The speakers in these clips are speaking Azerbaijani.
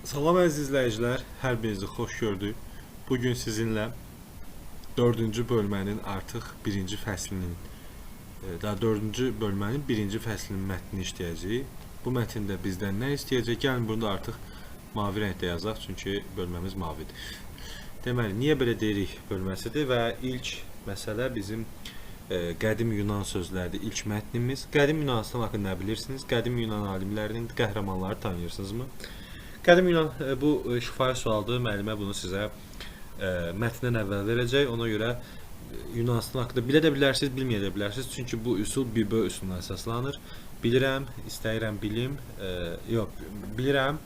Salam əziz izləyicilər, hər birinizi xoş gördük. Bugün sizinlə 4-cü bölmənin artıq 1-ci fəslinin, daha 4-cü bölmənin 1-ci fəslinin mətnini işləyəcəyik. Bu mətndə bizdən nə istəyəcək? Gəlin bunu da artıq mavi rəngdə yazaq, çünki bölməmiz mavidir. Deməli, niyə belə deyirik bölməsidir və ilk məsələ bizim qədim Yunan sözləridir. İlk mətnimiz. Qədim Yunanistan haqqında nə bilirsiniz? Qədim Yunan alimlərinin qəhrəmanları tanıyırsınızmı? Qədim Yunan bu şifahi sualdır. Müəllimə bunu sizə mətndən əvvəl verəcək. Ona görə Yunanistan haqqında bilə də bilərsiniz, bilməyə də bilərsiniz. Çünki bu üsul BİBÖ üsuluna əsaslanır. Bilirəm, istəyirəm bilim, bilirəm,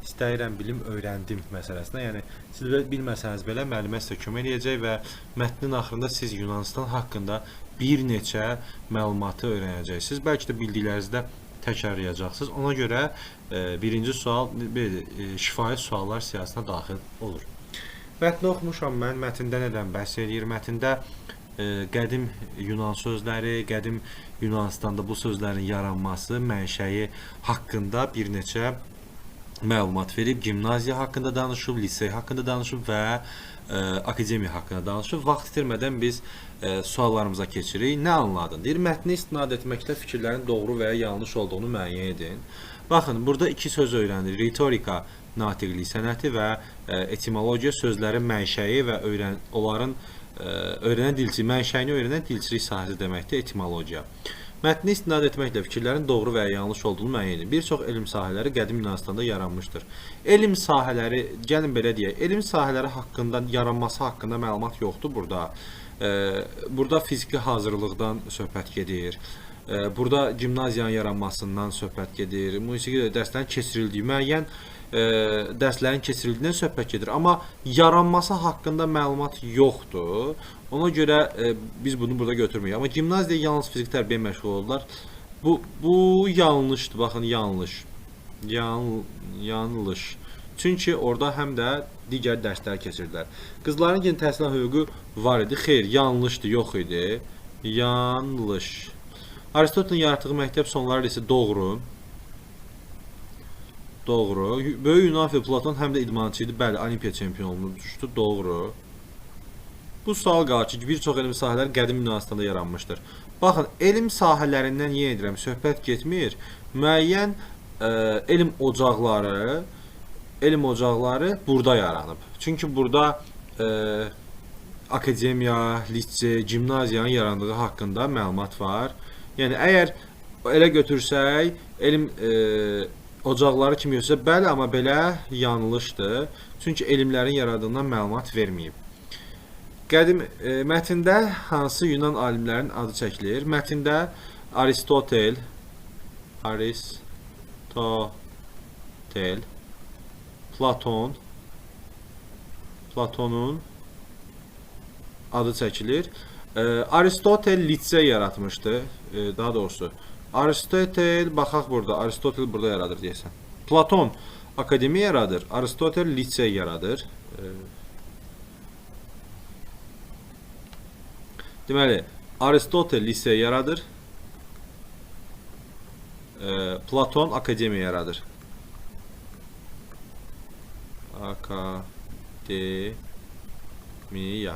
istəyirəm bilim, öyrəndim məsələsinə. Yəni siz bilməsəniz belə müəllimə sizə kömək edəcək və mətnin axırında siz Yunanistan haqqında bir neçə məlumatı öyrənəcəksiniz. Bəlkə də bildiklərinizi də təkrarlayacaqsınız. Ona görə birinci sual şifahi suallar siyahısına daxil olur. Mətni oxumuşam mən. Mətndə nədən bəhs edir? Mətndə qədim Yunan sözləri, qədim Yunanistanda bu sözlərin yaranması, mənşəyi haqqında bir neçə məlumat verib, gimnaziya haqqında danışıb, lisey haqqında danışıb və akademiya haqqında danışıb. Vaxt itirmədən biz suallarımıza keçirik. Nə anladın? Deyir, mətni istinad etməklə fikirlərin doğru və ya yanlış olduğunu müəyyən edin. Baxın, burada iki söz öyrəndik. Ritorika, natiqlik sənəti və etimologiya sözlərin mənşəyi və onların öyrənən dilçi, mənşəyini öyrənən dilçilik sahəsi deməkdir etimologiya. Mətni istinad etməklə fikirlərin doğru və ya yanlış olduğunu müəyyən edin. Bir çox elm sahələri qədim Yunanistanda yaranmışdır. Elm sahələri, gəlin belə deyək, elm sahələri haqqında, yaranması haqqında məlumat yoxdur burada. Burada fiziki hazırlıqdan söhbət gedir. Burada gimnaziyanın yaranmasından söhbət gedir. Musiqi dərslərin keçirildiyi, müəyyən dərslərin keçirildiyindən söhbət gedir. Amma yaranması haqqında məlumat yoxdur. Ona görə biz bunu burada götürməyik. Amma gimnaziyada yalnız fizik tərbiyə məşğul olurlar. Bu yanlışdır. Baxın, yanlış. Yanlış. Çünki orada həm də digər dərslər keçirdilər. Qızların yeni təhsil hüququ var idi. Xeyr, yanlışdır, yox idi. Yanlış. Aristotelin yaratdığı məktəb sonları isə doğru. Doğru. Böyük Yunan və Platon həm də idmançı idi. Bəli, Olimpiya çempionu olmuşdu. Doğru. Bu sual qalır ki, bir çox elm sahələri qədim Yunanistanda yaranmışdır. Baxın, elm sahələrindən yenə edirəm, söhbət getmir. Müəyyən elm ocaqları burada yaranıb. Çünki burada akademiya, lisey, gimnaziyanın yarandığı haqqında məlumat var. Yəni, əgər elə götürsək, elm ocaqları kimi yoxsa, bəli, amma belə yanlışdır. Çünki elmlərin yaradığından məlumat verməyib. Qədim mətndə hansı Yunan alimlərinin adı çəkilir? Mətndə Aristotel, Platonun adı çəkilir. Aristotel lisey yaratmışdı. Daha doğrusu Aristotel, baxaq burada, Aristotel burada yaradır deyəsən. Platon akademiya yaradır, Aristotel lisey yaradır. Deməli, Aristotel lisey yaradır, Platon akademiya yaradır. Akademiya.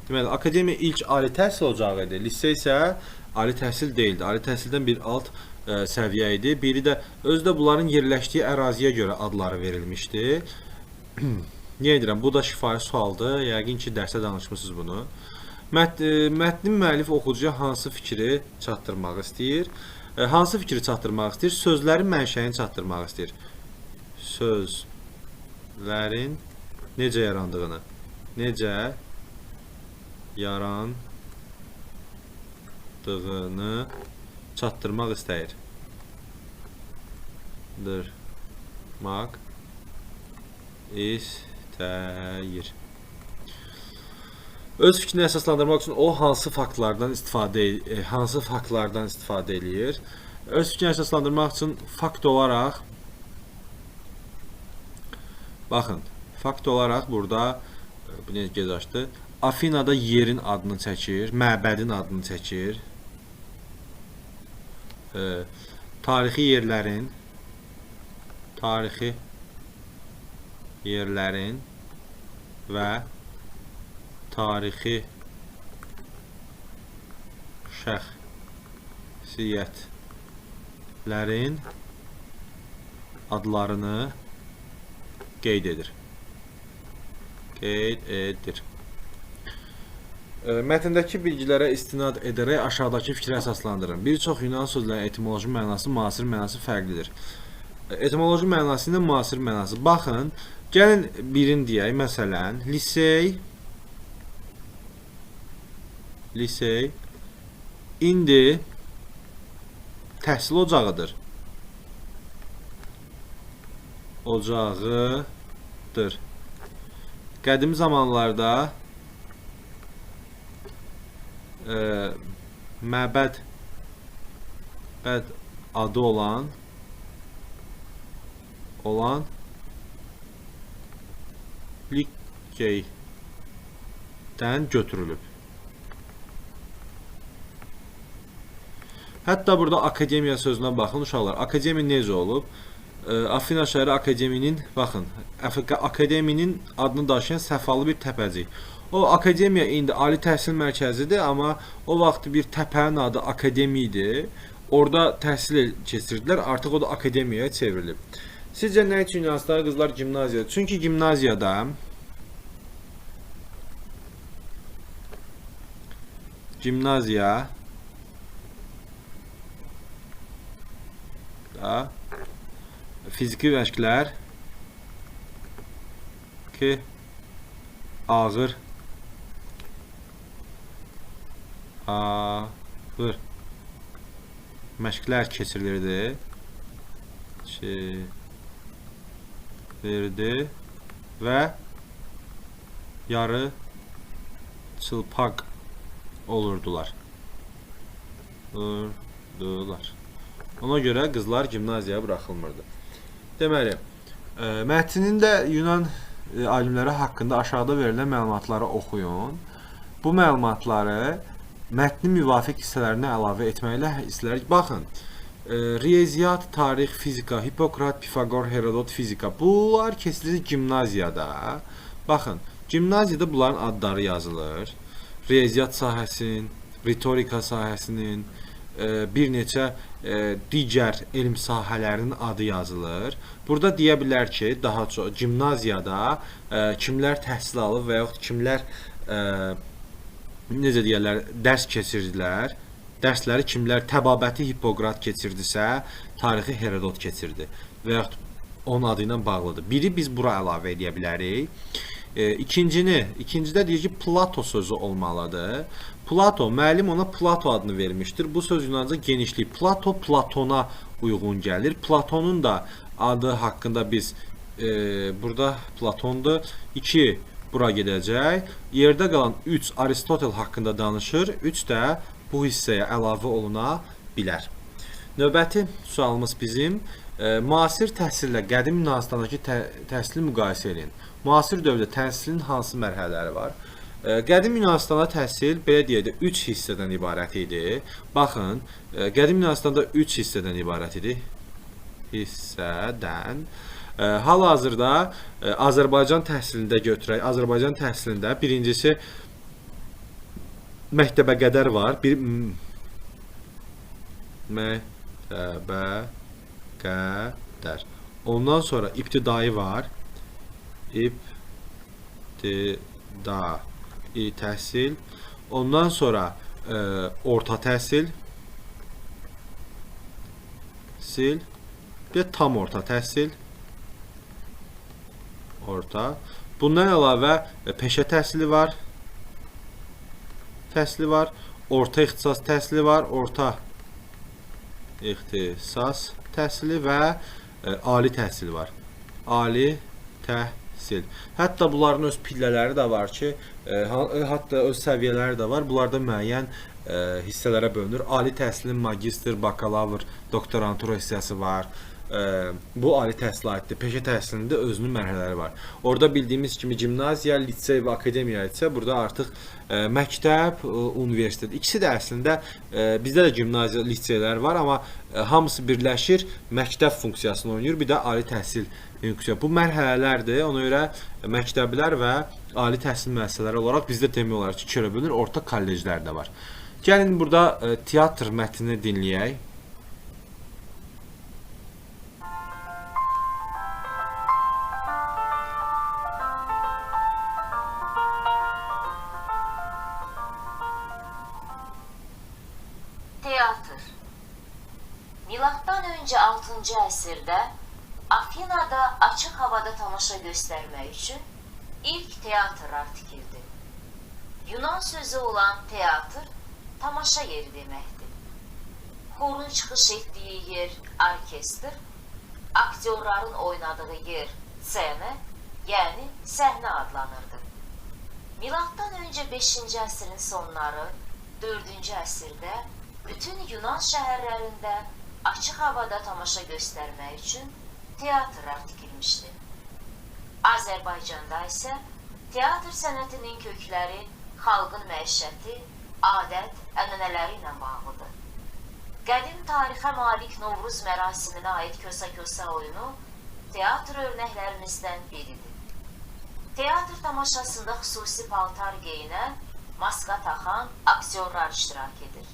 Deməli, akademiya ilk ali təhsil ocağı idi. Lisey isə ali təhsil deyildi. Ali təhsildən bir alt səviyyə idi. Biri də özdə bunların yerləşdiyi əraziyə görə adları verilmişdi. Niyə edirəm? Bu da şifahi sualdır. Yəqin ki, dərsə danışmışsınız bunu. Mətnin müəllif oxucuya hansı fikri çatdırmaq istəyir? Hansı fikri çatdırmaq istəyir? Sözlərin mənşəyini çatdırmaq istəyir. Sözlərin necə yarandığını, necə yarandığını çatdırmaq istəyir. Öz fikrini əsaslandırmaq üçün o hansı faktlardan istifadə eləyir? Öz fikrini əsaslandırmaq üçün fakt olaraq, baxın, fakt olaraq burada bu necə gec açdı? Afinada yerin adını çəkir, məbədin adını çəkir. Tarixi yerlərin, tarixi yerlərin və tarixi şəxsiyyətlərin adlarını qeyd edir. Mətndəki bilgilərə istinad edərək aşağıdakı fikri əsaslandırın. Bir çox Yunan sözlərinin etimoloji mənası, müasir mənası fərqlidir. Etimoloji mənası ilə müasir mənası. Baxın, gəlin birini deyək. Məsələn, lisey indi təhsil ocağıdır. Qədim zamanlarda məbəd adı olan Likeydən götürülüb. Hətta burada akademiya sözünə baxın uşaqlar. Akademiya necə olub? Afina şəhəri akademinin, baxın, akademinin adını daşıyan səfalı bir təpəcik. O akademiya indi ali təhsil mərkəzidir, amma o vaxt bir təpənin adı akademiya idi. Orada təhsil keçirdilər, artıq o da akademiyaya çevrilib. Sizcə nə üçün yazdılar qızlar gimnaziyada? Çünki gimnaziyada fiziki məşqlər ağır məşqlər keçirilirdi və yarı çılpaq olurdular. Ona görə qızlar gimnaziyaya buraxılmırdı. Deməli, mətnin də Yunan alimləri haqqında aşağıda verilən məlumatları oxuyun. Bu məlumatları mətnin müvafiq hissələrinə əlavə etməklə hissələr. Baxın, riyaziyyat, tarix, fizika, Hipokrat, Pifagor, Herodot, fizika. Bunlar keçilir gimnaziyada. Baxın, gimnaziyada bunların adları yazılır. Riyaziyyat sahəsinin, ritorika sahəsinin, bir neçə digər elm sahələrinin adı yazılır. Burada deyə bilər ki, daha çox gimnaziyada kimlər təhsil alıb və yaxud kimlər necə deyirlər, dərs keçirdilər. Dərsləri kimlər təbabəti Hipokrat keçirdisə, tarixi Herodot keçirdi və yaxud onun adı ilə bağlıdır. Biri biz bura əlavə edə bilərik. İkincidə deyir ki, Plato sözü olmalıdır. Plato, müəllim ona Plato adını vermişdir. Bu söz Yunanca genişlik. Plato, Platona uyğun gəlir. Platonun da adı haqqında biz burada Platondur. 2 bura gedəcək. Yerdə qalan 3 Aristotel haqqında danışır. 3 də bu hissəyə əlavə oluna bilər. Növbəti sualımız bizim. Müasir təhsillə qədim Yunanistandakı təhsili müqayisə edin. Müasir dövrdə təhsilin hansı mərhələləri var? Qədim Yunanistanda təhsil, belə deyək də, 3 hissədən ibarət idi. Baxın, qədim Yunanistanda 3 hissədən ibarət idi. Hal-hazırda Azərbaycan təhsilində götürək. Azərbaycan təhsilində birincisi məktəbə qədər var. Məktəbə qədər. Ondan sonra ibtidai var. İbtidai təhsil. Ondan sonra orta təhsil. Bir tam orta təhsil. Bundan əlavə peşə təhsili var. Orta ixtisas təhsili var. Orta ixtisas təhsili və ali təhsil var. Ali təhsil. Hətta bunların öz pillələri də var ki, hətta öz səviyyələri də var. Bunlarda müəyyən hissələrə bölünür. Ali təhsilin magistr, bakalavr, doktorantura hissəsi var. Bu ali təhsilə aiddir. Peşə təhsilində özünün mərhələləri var. Orada bildiyimiz kimi gimnaziya, lisey və akademiya isə burada artıq məktəb, universitet. İkisi də əslində bizdə də gimnaziya, liseylər var, amma hamısı birləşir, məktəb funksiyasını oynayır. Bir də ali təhsil ünsiyyət. Bu mərhələlərdir. Ona görə məktəblər və ali təhsil müəssisələri olaraq bizdə demək olar ki, 2 yerə bölünür. Orta kolleclər də var. Gəlin burada teatr mətnini dinləyək. Teatr. Milattan öncə 6-cı əsrdə Afinada açıq havada tamaşa göstərmək üçün ilk teatrlar tikildi. Yunan sözü olan teatr, tamaşa yeri deməkdir. Xorun çıxış etdiyi yer orkestr, aktyorların oynadığı yer scenə, yəni səhnə adlanırdı. Milattan öncə 5-ci əsrin sonları, 4-cü əsrdə bütün Yunan şəhərlərində açıq havada tamaşa göstərmək üçün teatrlar tikilmişdi. Azərbaycanda isə teatr sənətinin kökləri xalqın məişəti, adət, ənənələri ilə bağlıdır. Qədim tarixə malik Novruz mərasiminə aid kösə-kösə oyunu teatr örnəklərimizdən biridir. Teatr tamaşasında xüsusi paltar geyinən, maska taxan aktyorlar iştirak edir.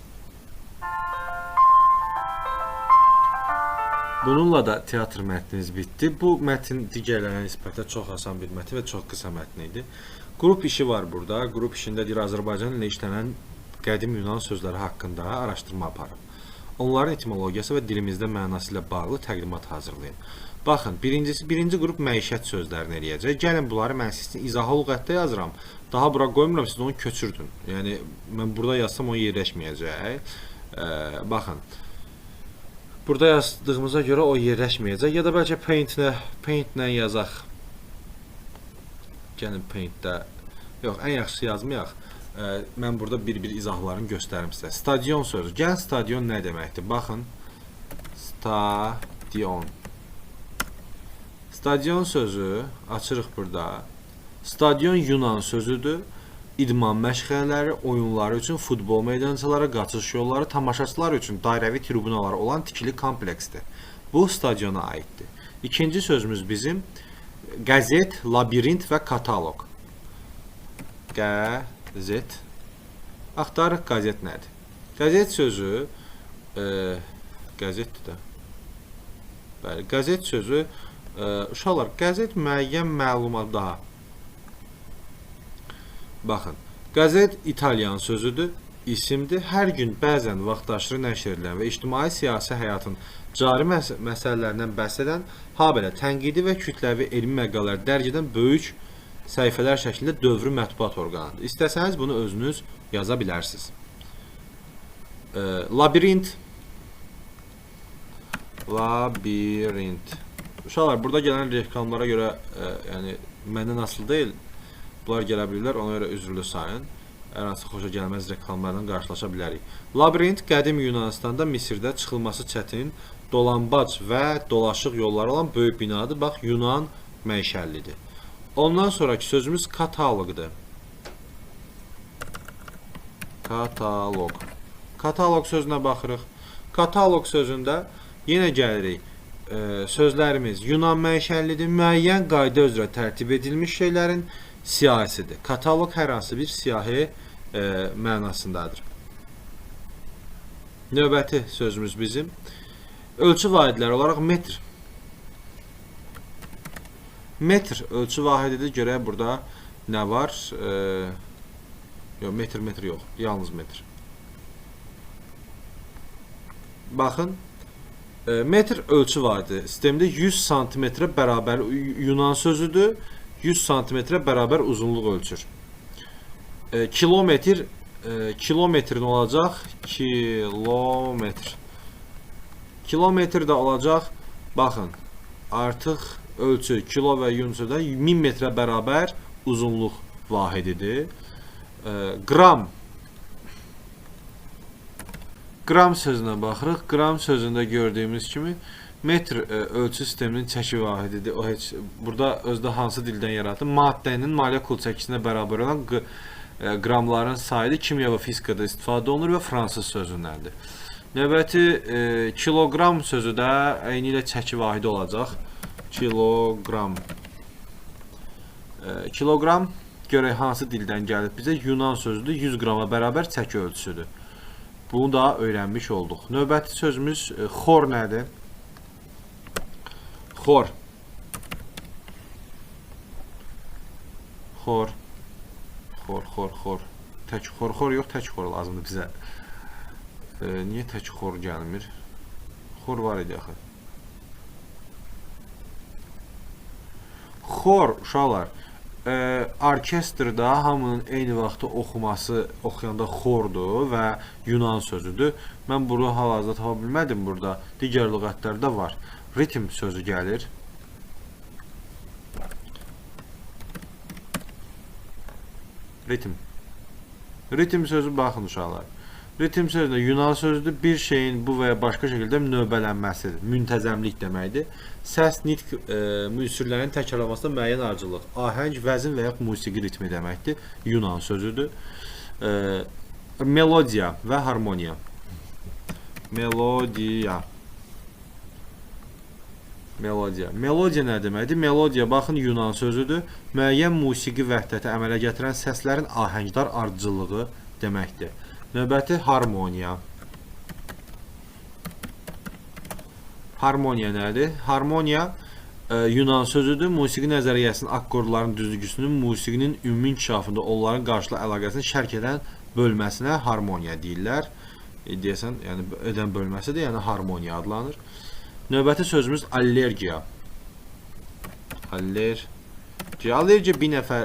Bununla da teatr mətnimiz bitdi. Bu mətn digərlərinə nisbətən çox asan bir mətn və çox qısa mətn idi. Qrup işi var burada. Qrup işində deyir Azərbaycan ilə işlənən qədim Yunan sözləri haqqında araşdırma aparıb. Onların etimologiyası və dilimizdə mənası ilə bağlı təqdimat hazırlayın. Baxın, birinci qrup məişət sözlərini eləyəcək. Gəlin bunları mən sizin izahlı lüğətdə yazıram. Daha bura qoymuram, siz onu köçürdün. Yəni mən burada yazsam o yerləşməyəcək. Baxın. Burada yazdığımıza görə o yerləşməyəcək. Ya da bəlkə paint-lə yazaq. Gəlin paint-də. Yox, ən yaxşısı yazmayaq. Mən burada bir-bir izahlarını göstərim sizə. Stadion sözü. Gəlin stadion nə deməkdir? Baxın. Stadion. Stadion sözü açırıq burada. Stadion Yunan sözüdür. İdman məşğələləri, oyunları üçün futbol meydançaları, qaçış yolları, tamaşaçılar üçün dairəvi tribunalar olan tikili kompleksdir. Bu stadiona aiddir. İkinci sözümüz bizim qəzet, labirint və kataloq. Qəzet. Axtarıq qəzet nədir? Qəzet sözü qəzetdir də. Bəli, qəzet sözü uşaqlar, qəzet müəyyən məlumat daha. Baxın, qəzet İtalyan sözüdür, isimdir. Hər gün bəzən vaxtaşırı nəşr edilən və ictimai-siyasi həyatın cari məsələlərindən bəhs edən, habelə tənqidi və kütləvi elmi məqalələr dərc edən böyük səhifələr şəklində dövrü mətbuat orqanıdır. İstəsəniz bunu özünüz yaza bilərsiniz. Labirint. Labirint. Uşaqlar, burada gələn reklamlara görə, yəni məndən asılı deyil. Bunlar gələ bilirlər, ona görə üzrlü sayın. Hər hansı xoşa gəlməz reklamlarla qarşılaşa bilərik. Labirint qədim Yunanistanda, Misirdə çıxılması çətin, dolambac və dolaşıq yolları olan böyük binadır. Bax, Yunan məişəllidir. Ondan sonraki sözümüz kataloqdur. Kataloq. Kataloq sözünə baxırıq. Kataloq sözündə yenə gəlirik. Sözlərimiz Yunan məişəllidir. Müəyyən qayda üzrə tərtib edilmiş şeylərin siyahisidir. Kataloq hər hansı bir siyahi mənasındadır. Növbəti sözümüz bizim ölçü vahidləri olaraq metr. Metr ölçü vahididir. Görək burada nə var? Yox, metr yox. Yalnız metr. Baxın. Metr ölçü vahidi. Sistemdə 100 santimetrə bərabər Yunan sözüdür. 100 santimetrə bərabər uzunluq ölçür. Kilometrin olacaq. Kilometr də olacaq. Baxın, artıq ölçü kilo və yun sözüdə 1000 metrə bərabər uzunluq vahididir. Qram. Qram sözünə baxırıq. Qram sözündə gördüyümüz kimi metr ölçü sisteminin çəki vahididir. O heç burada özdə hansı dildən yaratdı? Maddənin molekul çəkisinə bərabər olan qramların sayıdır. Kimya və fizikada istifadə olunur və fransız sözündəndir. Növbəti kiloqram sözü də eyni ilə çəki vahidi olacaq. Kiloqram. Kiloqram görək hansı dildən gəlib bizə? Yunan sözüdür. 100 qrama bərabər çəki ölçüsüdür. Bunu da öyrənmiş olduq. Növbəti sözümüz xor nədir? Xor. Xor. Xor. Tək xor yox, tək xor lazımdır bizə. Niyə tək xor gəlmir? Xor var idi axı. Xor, uşaqlar, orkestrda hamının eyni vaxtda oxuyanda xordur və Yunan sözüdür. Mən bunu hal-hazırda tapa bilmədim burada. Digər lüğətlərdə var. Ritm sözü gəlir. Ritm sözü baxın uşaqlar. Ritm sözü Yunan sözüdür. Bir şeyin bu və ya başqa şəkildə növbələnməsidir. Müntəzəmlik deməkdir. Səs, nitq ünsürlərinin təkrarlanmasında müəyyən ardıcıllıq, ahəng, vəzn və ya musiqi ritmi deməkdir. Yunan sözüdür. Melodiya və harmoniya. Melodiya nə deməkdir? Melodiya baxın Yunan sözüdür. Müəyyən musiqi vəhdəti əmələ gətirən səslərin ahəngdar ardıcıllığı deməkdir. Növbəti harmoniya. Harmoniya nədir? Harmoniya Yunan sözüdür. Musiqi nəzəriyyəsinin akkordların düzlüğüsünün musiqinin ümumi inkişafında onların qarşılıqlı əlaqəsini şərh edən bölməsinə harmoniya deyirlər. Deyəsən, yəni edən bölməsidir, yəni harmoniya adlanır. Növbəti sözümüz allergiya. Allergiya bir nəfər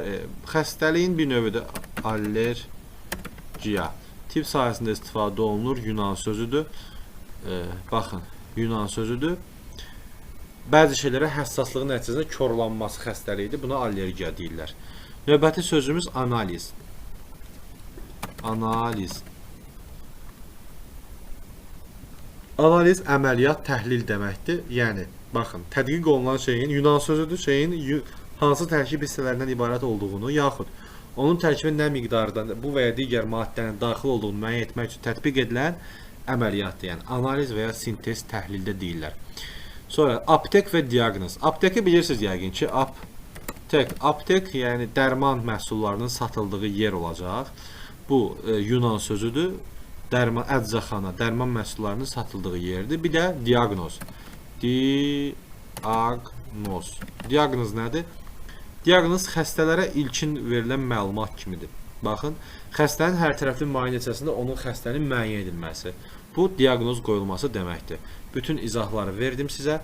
xəstəliyin bir növüdür. Allergiya. Tip sayəsində istifadə olunur. Yunan sözüdür. Baxın, Yunan sözüdür. Bəzi şeylərə həssaslığın nəticəsində korlanması xəstəliyidir. Buna allergiya deyirlər. Növbəti sözümüz analiz. Analiz əməliyyat, təhlil deməkdir. Yəni, baxın, tədqiq olunan şeyin Yunan sözüdür. Şeyin hansı tərkib hissələrindən ibarət olduğunu, yaxud onun tərkibin nə miqdardan bu və ya digər maddənin daxil olduğunu müəyyən etmək üçün tətbiq edilən əməliyyatdır. Yəni, analiz və ya sintez təhlildə deyirlər. Sonra, aptek və diaqnoz. Apteki bilirsiniz yəqin ki, aptek, yəni dərman məhsullarının satıldığı yer olacaq. Bu, Yunan sözüdür. Əczaxana, dərman məhsullarının satıldığı yerdir. Bir də diaqnoz. Diaqnoz nədir? Diaqnoz xəstələrə ilkin verilən məlumat kimidir. Baxın, xəstənin hər tərəfli müayinə nəticəsində onun xəstənin müəyyən edilməsi. Bu, diaqnoz qoyulması deməkdir. Bütün izahları verdim sizə.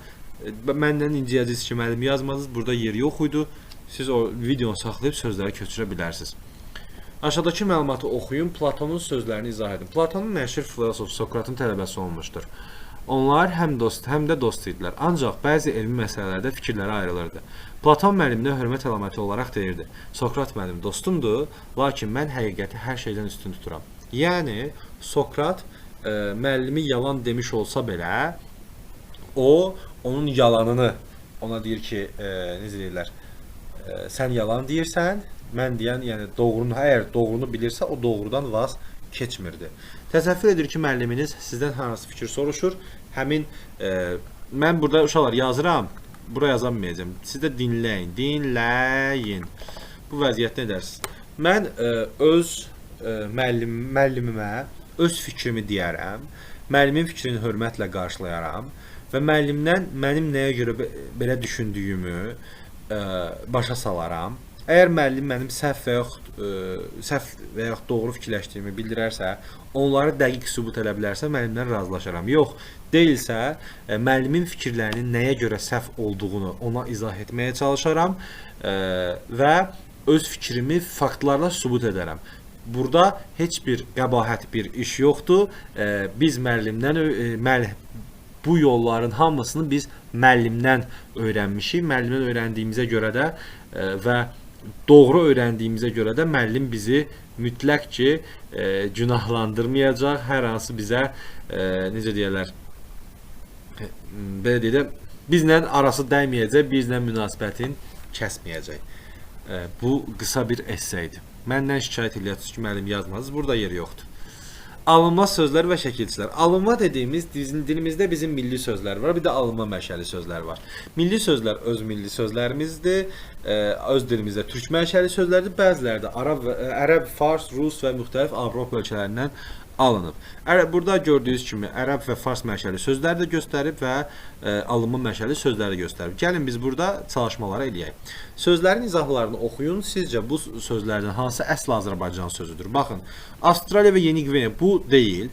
Məndən incəyəcəksiniz ki, müəllim yazmadınız. Burada yer yox idi. Siz o videonu saxlayıb sözləri köçürə bilərsiniz. Aşağıdakı məlumatı oxuyun, Platonun sözlərini izah edin. Platonun məşhur filosof Sokratın tələbəsi olmuşdur. Onlar həm də dost idilər. Ancaq bəzi elmi məsələlərdə fikirləri ayrılırdı. Platon müəlliminə hörmət əlaməti olaraq deyirdi: Sokrat mənim dostumdur, lakin mən həqiqəti hər şeydən üstün tuturam. Yəni, Sokrat müəllimi yalan demiş olsa belə, onun yalanını ona deyir ki, necə deyirlər, sən yalan deyirsən, mən deyən, yəni əgər doğrunu bilirsə, o doğrudan vaz keçmirdi. Təsəvvür edir ki, müəlliminiz sizdən hansı fikir soruşur. Mən burada uşaqlar yazıram, bura yazamayacağım. Siz də dinləyin. Bu vəziyyət nə dərsiniz? Mən öz müəllimimə öz fikrimi deyərəm, müəllimin fikrini hörmətlə qarşılayaram və müəllimdən mənim nəyə görə belə düşündüyümü başa salaram. Əgər müəllim mənim səhv və yaxud doğru fikirləşdiyimi bildirərsə, onları dəqiq sübut edə bilərsə, müəllimdən razılaşaram. Yox, deyilsə, müəllimin fikirlərinin nəyə görə səhv olduğunu ona izah etməyə çalışaram və öz fikrimi faktlarla sübut edərəm. Burada heç bir qəbahət bir iş yoxdur. Biz bu yolların hamısını biz müəllimdən öyrənmişik. Müəllimdən öyrəndiyimizə görə də və doğru öyrəndiyimizə görə də müəllim bizi mütləq ki günahlandırmayacaq. Hər hansı bizə necə deyirlər, belə deyək, bizlə arası dəyməyəcək, bizlə münasibətin kəsməyəcək. Bu qısa bir esseydir. Məndən şikayət edirsiniz ki, müəllim yazmadınız, burada yer yoxdur. Alınma sözlər və şəkilçilər. Alınma dediyimiz dilimizdə bizim milli sözlər var, bir də alınma mənşəli sözlər var. Milli sözlər öz milli sözlərimizdir, öz dilimizdə türk mənşəli sözlərdir, bəziləri də ərəb, fars, rus və müxtəlif Avropa ölkələrindən alınıb. Burada gördüyünüz kimi ərəb və fars mənşəli sözləri də göstərib və alınma mənşəli sözləri göstərib. Gəlin biz burada çalışmaları eləyək. Sözlərin izahlarını oxuyun. Sizcə bu sözlərdən hansı əsl Azərbaycan sözüdür? Baxın, Avstraliya və Yeni Qviniya bu deyil.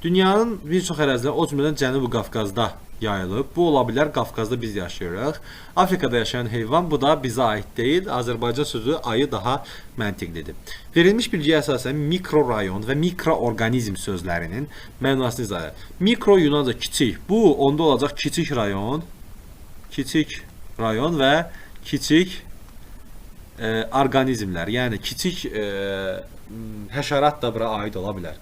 Dünyanın bir çox əraziləri, o cümlədən Cənubi Qafqazda yayılıb. Bu ola bilər, Qafqazda biz yaşayırıq. Afrikada yaşayan heyvan, bu da bizə aid deyil. Azərbaycan sözü ayı daha məntiqlidir. Verilmiş bilgiyə əsasən mikrorayon və mikroorqanizm sözlərinin mənasını izah edir. Mikro Yunanca kiçik. Bu onda olacaq kiçik rayon və kiçik orqanizmlər, yəni kiçik həşərat da bura aid ola bilər.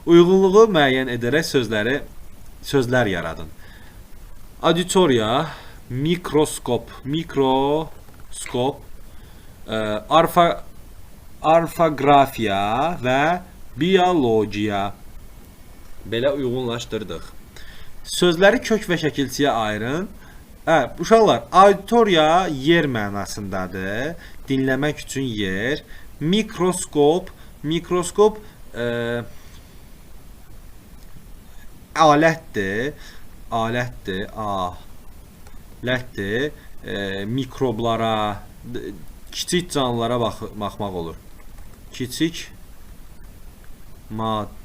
Uyğunluğu müəyyən edərək sözlər yaradın. Auditoriya, mikroskop, orfoqrafiya və biologiya. Belə uyğunlaşdırdıq. Sözləri kök və şəkilçiyə ayırın. Uşaqlar, auditoriya yer mənasındadır. Dinləmək üçün yer. Mikroskop alətdir. Mikroblara, kiçik canlılara baxmaq olur. Kiçik maddələrə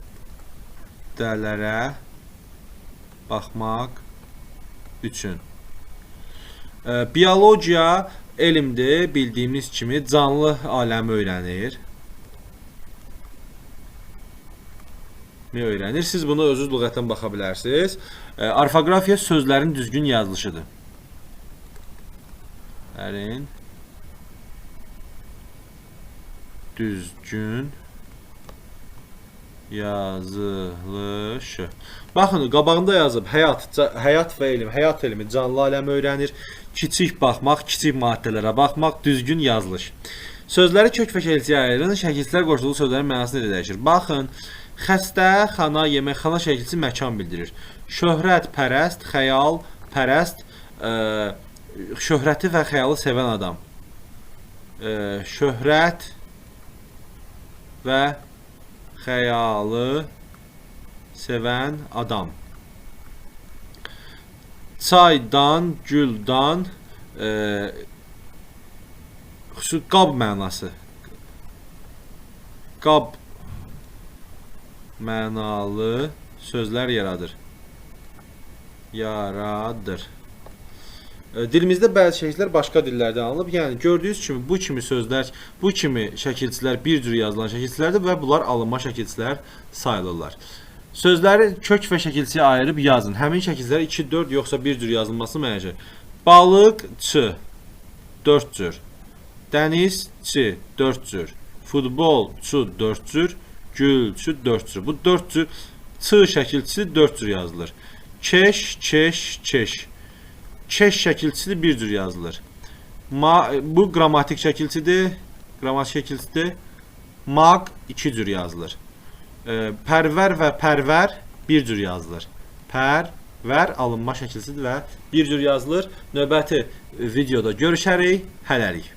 baxmaq üçün. Biologiya elmdir, bildiyimiz kimi canlı aləmi öyrənir. Siz bunu özünüz lüğətdən baxa bilərsiniz. Orfoqrafiya sözlərin düzgün yazılışıdır. Düzgün yazılışı. Baxın, qabağında yazıb həyat və elm. Həyat elmi canlı aləmi öyrənir. Kiçik baxmaq, kiçik maddələrə baxmaq, düzgün yazılış. Sözləri kök və şəkilçiyə ayırın. Şəkilçilər qoşulduğu sözlərin mənasını dəyişir. Baxın, xəstə, xana, yeməkxana şəkilçisi məkan bildirir. Şöhrət, pərəst, xəyal, pərəst, şöhrəti və xəyalı sevən adam. Şöhrət və xəyalı sevən adam. Çaydan, güldan, qab mənası. Qab mənalı sözlər yaradır. Dilimizdə bəzi şəkillər başqa dillərdən alınıb. Yəni gördüyünüz kimi bu kimi sözlər, bu kimi şəkilçilər bir cür yazılan şəkilçilərdir və bunlar alınma şəkilçilər sayılırlar. Sözləri kök və şəkilçiyə ayırıb yazın. Həmin şəkilçilər 2, 4 yoxsa bir cür yazılması mənəcək. Balıqçı 4 cür. Dənizçi 4 cür. Futbolçu 4 cür. Gülçü 4 cür. Bu 4 cür çı şəkilçisi 4 cür yazılır. Keş, keş. Keş şəkilçisi bir cür yazılır. Bu qrammatik şəkilçidir. Maq 2 cür yazılır. Pərvər və pərvər bir cür yazılır. Pərvər alınma şəkilçisidir və bir cür yazılır. Növbəti videoda görüşərik. Hələlik.